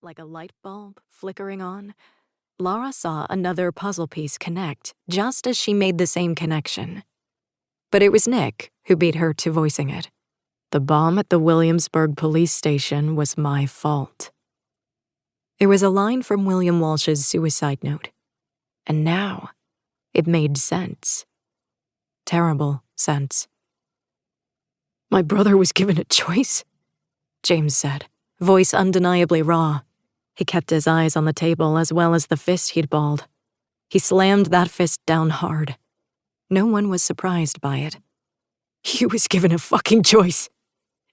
Like a light bulb flickering on, Laura saw another puzzle piece connect just as she made the same connection. But it was Nick who beat her to voicing it. The bomb at the Williamsburg police station was my fault. It was a line from William Walsh's suicide note. And now, it made sense. Terrible sense. "My brother was given a choice," James said, voice undeniably raw. He kept his eyes on the table as well as the fist he'd balled. He slammed that fist down hard. No one was surprised by it. "He was given a fucking choice,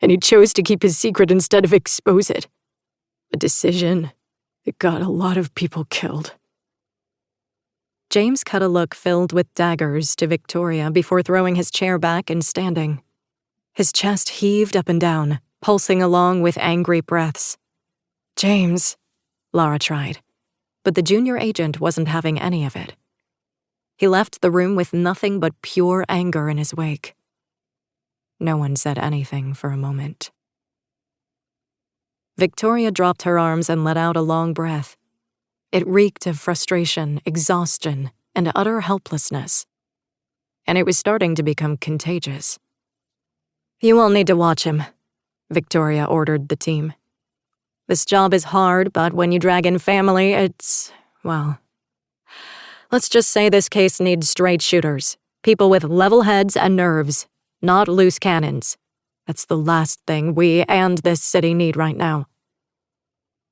and he chose to keep his secret instead of expose it. A decision that got a lot of people killed." James cut a look filled with daggers to Victoria before throwing his chair back and standing. His chest heaved up and down, pulsing along with angry breaths. "James," Laura tried, but the junior agent wasn't having any of it. He left the room with nothing but pure anger in his wake. No one said anything for a moment. Victoria dropped her arms and let out a long breath. It reeked of frustration, exhaustion, and utter helplessness. And it was starting to become contagious. "You all need to watch him," Victoria ordered the team. "This job is hard, but when you drag in family, well, let's just say this case needs straight shooters, people with level heads and nerves, not loose cannons. That's the last thing we and this city need right now."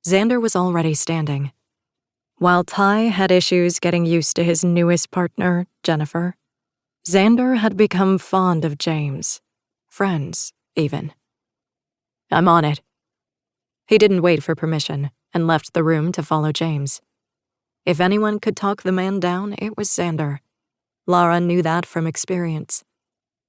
Xander was already standing. While Ty had issues getting used to his newest partner, Jennifer, Xander had become fond of James. Friends, even. "I'm on it." He didn't wait for permission and left the room to follow James. If anyone could talk the man down, it was Xander. Laura knew that from experience.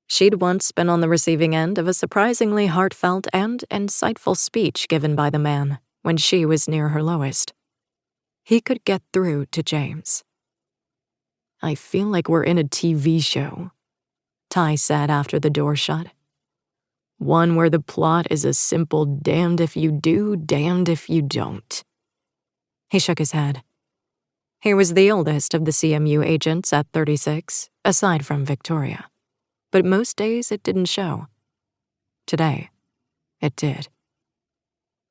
She'd once been on the receiving end of a surprisingly heartfelt and insightful speech given by the man when she was near her lowest. He could get through to James. "I feel like we're in a TV show," Ty said after the door shut. "One where the plot is a simple damned if you do, damned if you don't." He shook his head. He was the oldest of the CMU agents at 36, aside from Victoria. But most days it didn't show. Today, it did.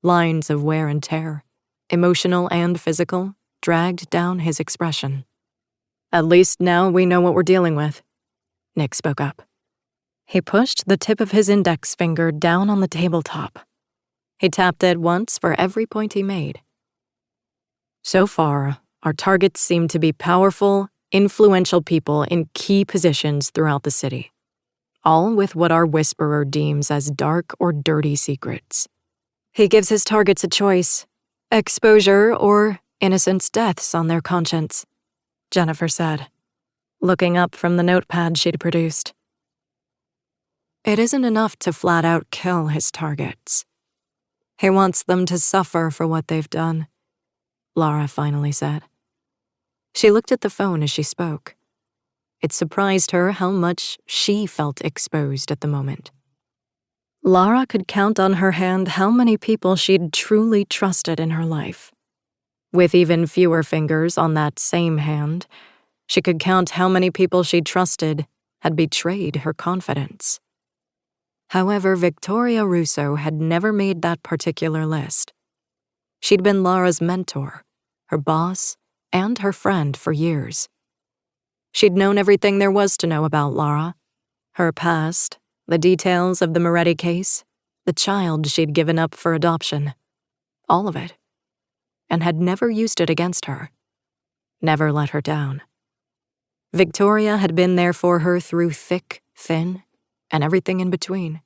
Lines of wear and tear, emotional and physical, dragged down his expression. "At least now we know what we're dealing with," Nick spoke up. He pushed the tip of his index finger down on the tabletop. He tapped it once for every point he made. "So far, our targets seem to be powerful, influential people in key positions throughout the city, all with what our whisperer deems as dark or dirty secrets. He gives his targets a choice, exposure or innocents' deaths on their conscience," Jennifer said, looking up from the notepad she'd produced. "It isn't enough to flat out kill his targets. He wants them to suffer for what they've done," Laura finally said. She looked at the phone as she spoke. It surprised her how much she felt exposed at the moment. Laura could count on her hand how many people she'd truly trusted in her life. With even fewer fingers on that same hand, she could count how many people she'd trusted had betrayed her confidence. However, Victoria Russo had never made that particular list. She'd been Laura's mentor, her boss, and her friend for years. She'd known everything there was to know about Laura, her past, the details of the Moretti case, the child she'd given up for adoption, all of it, and had never used it against her, never let her down. Victoria had been there for her through thick, thin, and everything in between.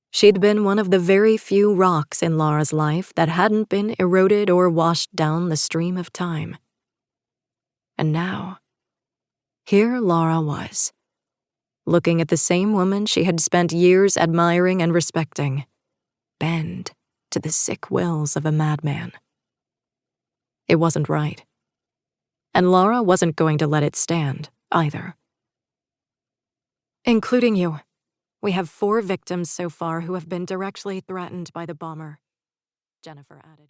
She'd been one of the very few rocks in Laura's life that hadn't been eroded or washed down the stream of time. And now, here Laura was, looking at the same woman she had spent years admiring and respecting, bend to the sick wills of a madman. It wasn't right. And Laura wasn't going to let it stand, either. "Including you. We have 4 victims so far who have been directly threatened by the bomber," Jennifer added.